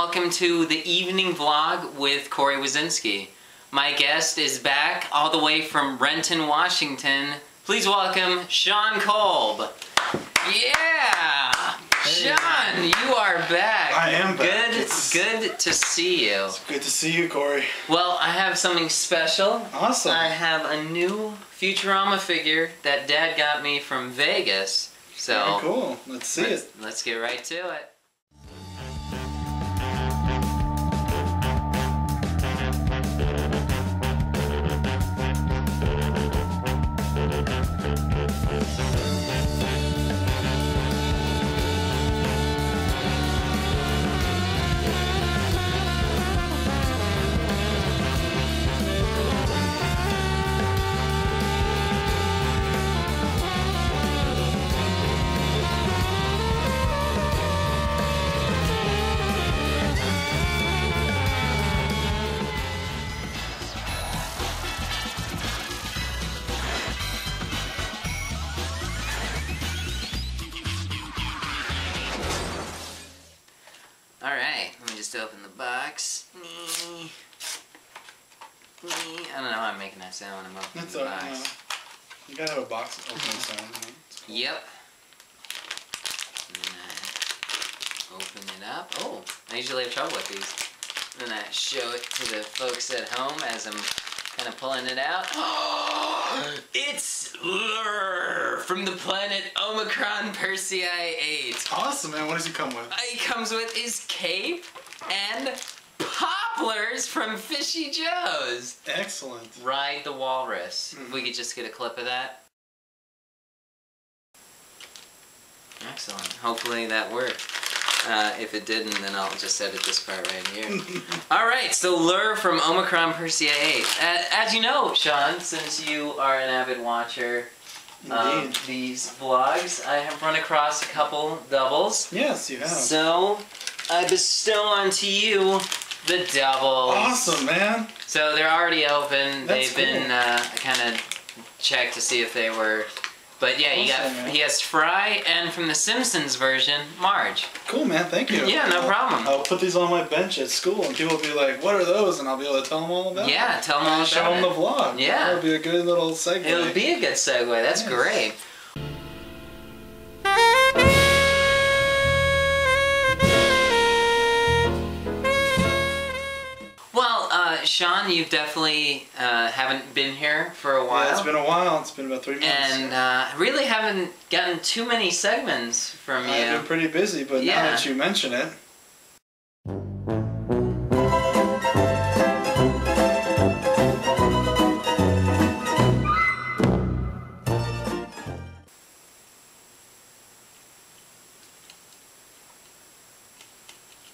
welcome to the evening vlog with Corey Wazinski. My guest is back all the way from Renton, Washington. Please welcome Sean Kolb. Yeah! Hey. Sean, you are back. I am back. Good to see you. It's good to see you, Corey. Well, I have something special. Awesome. I have a new Futurama figure that Dad got me from Vegas. So very cool. Let's see it. Let's get right to it. Alright, let me just open the box. I don't know how I'm making that sound when I'm opening the box. You gotta have a box opening sound. Cool. Yep. And then I open it up. Oh, I usually have trouble with these. Then I show it to the folks at home as I'm kind of pulling it out. It's Lur from the planet Omicron Persei 8. Awesome, man. What does he come with? He comes with his cape and poplars from Fishy Joe's. Excellent. Ride the Walrus. If we could just get a clip of that. Excellent. Hopefully that worked. If it didn't, then I'll just edit this part right here. Alright, so Lur from Omicron Persei 8. As you know, Sean, since you are an avid watcher of these vlogs, I have run across a couple doubles. Yes, you have. So, I bestow onto you the doubles. Awesome, man. So they're already open. That's They've been, I kind of checked to see if they were... But yeah, he has Fry, and from the Simpsons version, Marge. Cool, man. Thank you. Yeah, no problem. I'll put these on my bench at school, and people will be like, "What are those?" And I'll be able to tell them all about it. Yeah, tell them all about it. Show them the vlog. Yeah. That'll be a good little segue. It would be a good segue. That's great. Sean, you definitely haven't been here for a while. Yeah, it's been a while. It's been about 3 months. And really haven't gotten too many segments from you. I've been pretty busy, but now that you mention it.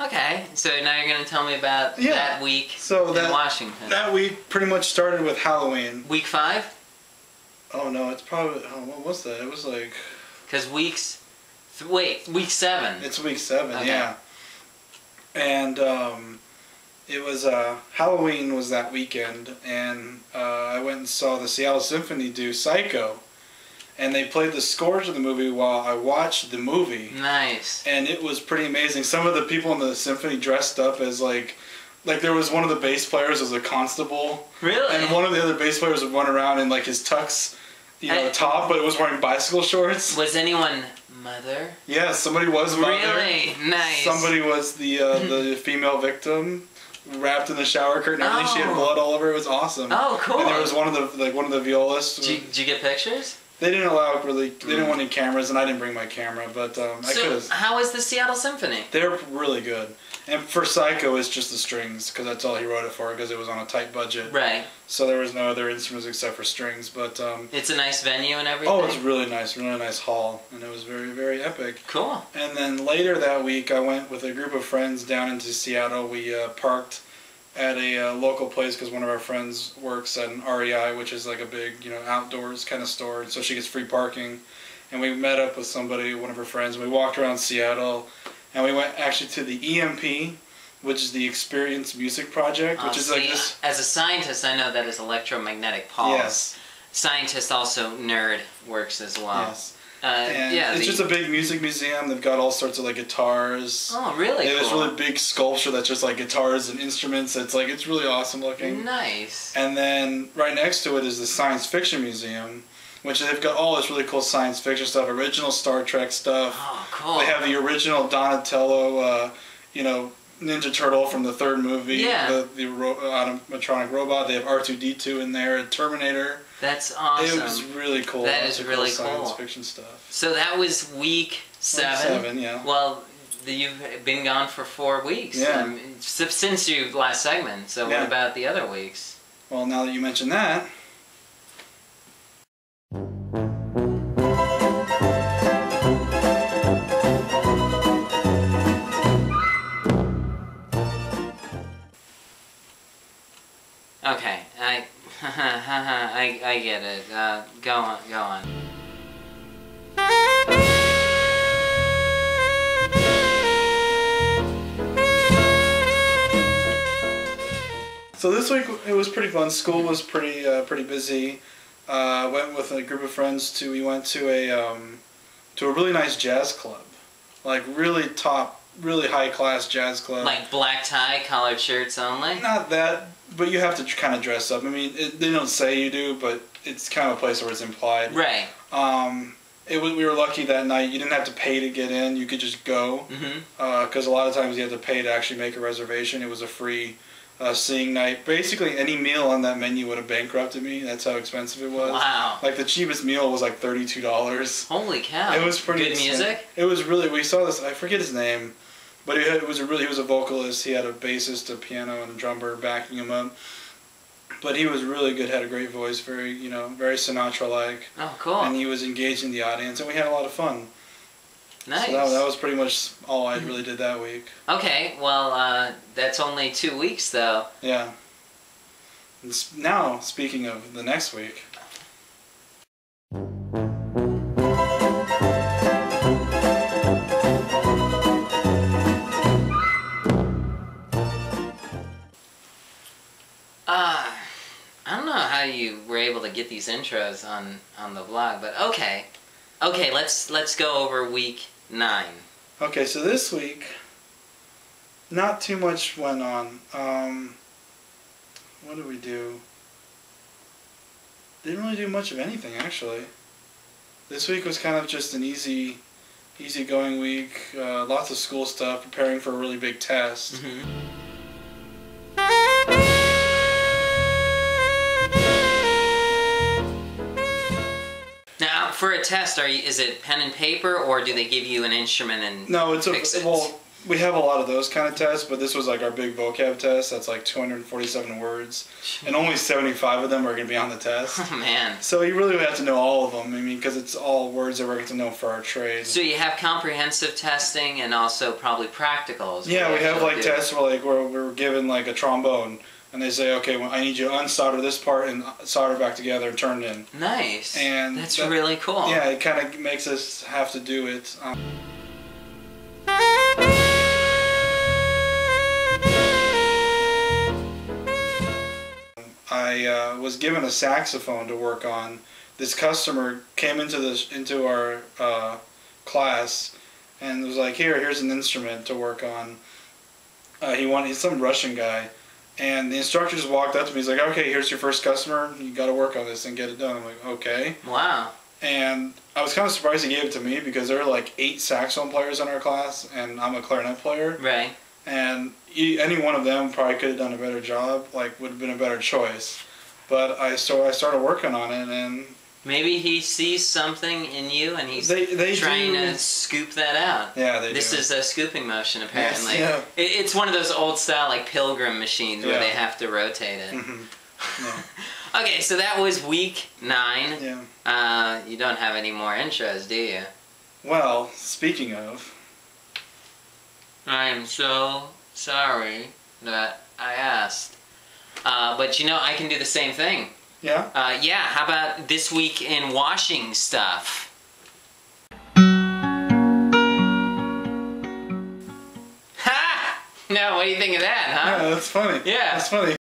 Okay, so now you're going to tell me about that week in Washington. That week pretty much started with Halloween. Week 5? Oh no, it's probably, what was that? It was like... Because week 7. It's week 7, okay. Yeah. And it was, Halloween was that weekend, and I went and saw the Seattle Symphony do Psycho. And they played the score to the movie while I watched the movie. Nice. And it was pretty amazing. Some of the people in the symphony dressed up as like there was one of the bass players as a constable. Really? And one of the other bass players would run around in like his tux, top, but it was wearing bicycle shorts. Was anyone Mother? Yeah, somebody was Mother. Really? Nice. Somebody was the female victim, wrapped in the shower curtain. Everything. She had blood all over. It was awesome. Oh, cool. And there was one of the violists. Did you get pictures? They didn't allow they didn't want any cameras, and I didn't bring my camera, but I could have. So, how is the Seattle Symphony? They're really good. And for Psycho, it's just the strings, because that's all he wrote it for, because it was on a tight budget. Right. So there was no other instruments except for strings, but... it's a nice venue and everything? Oh, it's really nice hall, and it was very, very epic. Cool. And then later that week, I went with a group of friends down into Seattle. We parked at a local place because one of our friends works at an REI, which is like a big, outdoors kind of store, and so she gets free parking. And we met up with somebody, one of her friends, and we walked around Seattle, and we went actually to the EMP, which is the Experience Music Project, which is like this... As a scientist, I know that is electromagnetic pulse. Yes. Scientist also nerd works as well. Yes. And yeah, it's just a big music museum. They've got all sorts of like guitars. Oh, really? They have cool. this really big sculpture that's just like guitars and instruments. It's really awesome looking. Nice. And then right next to it is the Science Fiction Museum, which they've got all this really cool science fiction stuff, original Star Trek stuff. Oh, cool. They have the original Donatello, Ninja Turtle from the third movie. Yeah. The animatronic robot. They have R2-D2 in there, and Terminator. That's awesome. It was really cool. That is really cool. Science fiction stuff. So that was week 7. Week 7, yeah. Well, you've been gone for 4 weeks. Yeah. Since your last segment. So Yeah. what about the other weeks? Well, now that you mention that. Okay, I get it. Go on. So this week it was pretty fun. School was pretty busy. Went with a group of friends we went to a really nice jazz club, like really high class jazz club. Like black tie, collared shirts only? Not that, but you have to kind of dress up. I mean, they don't say you do, but it's kind of a place where it's implied. Right. We were lucky that night. You didn't have to pay to get in. You could just go. Because a lot of times you have to pay to actually make a reservation. It was a free seeing night. Basically, any meal on that menu would have bankrupted me. That's how expensive it was. Wow. Like the cheapest meal was like $32. Holy cow. It was pretty good insane. music? It was really. We saw this. I forget his name, but he was a vocalist. He had a bassist, a piano, and a drummer backing him up. But he was really good. Had a great voice. Very Sinatra-like. Oh, cool. And he was engaging the audience, and we had a lot of fun. Nice. So that was pretty much all I really did that week. Okay, well, that's only 2 weeks, though. Yeah. Now, speaking of the next week. I don't know how you were able to get these intros on the blog, but okay. Okay, let's go over week 9. Okay, so this week, not too much went on. What did we do? Didn't really do much of anything, actually. This week was kind of just an easy-going week. Lots of school stuff, preparing for a really big test. Now, for a test, is it pen and paper, or do they give you an instrument and No, fix it? well, we have a lot of those kind of tests, but this was like our big vocab test. That's like 247 words, and only 75 of them are going to be on the test. Oh, man. So you really have to know all of them. I mean, because it's all words that we're going to know for our trade. So you have comprehensive testing and also probably practicals. Yeah, we have like tests where we're given like a trombone. And they say, okay, well, I need you to unsolder this part and solder back together and turn it in. Nice. And that's really cool. Yeah, it kind of makes us have to do it. I was given a saxophone to work on. This customer came into our class and was like, here's an instrument to work on. He's some Russian guy. And the instructor just walked up to me. He's like, okay, here's your first customer. You got to work on this and get it done. I'm like, okay. Wow. And I was kind of surprised he gave it to me because there are like 8 saxophone players in our class, and I'm a clarinet player. Right. And any one of them probably could have done a better job, like would have been a better choice. But I started working on it, and maybe he sees something in you, and he's trying to scoop that out. Yeah, they do. This is a scooping motion, apparently. Yes, yeah. It's one of those old style like pilgrim machines where they have to rotate it. Yeah. Okay, so that was week 9. Yeah. You don't have any more intros, do you? Well, speaking of, I'm so sorry that I asked. But I can do the same thing. Yeah? Yeah, how about this week in washing stuff? Ha! No, what do you think of that, huh? Yeah, that's funny. Yeah. That's funny.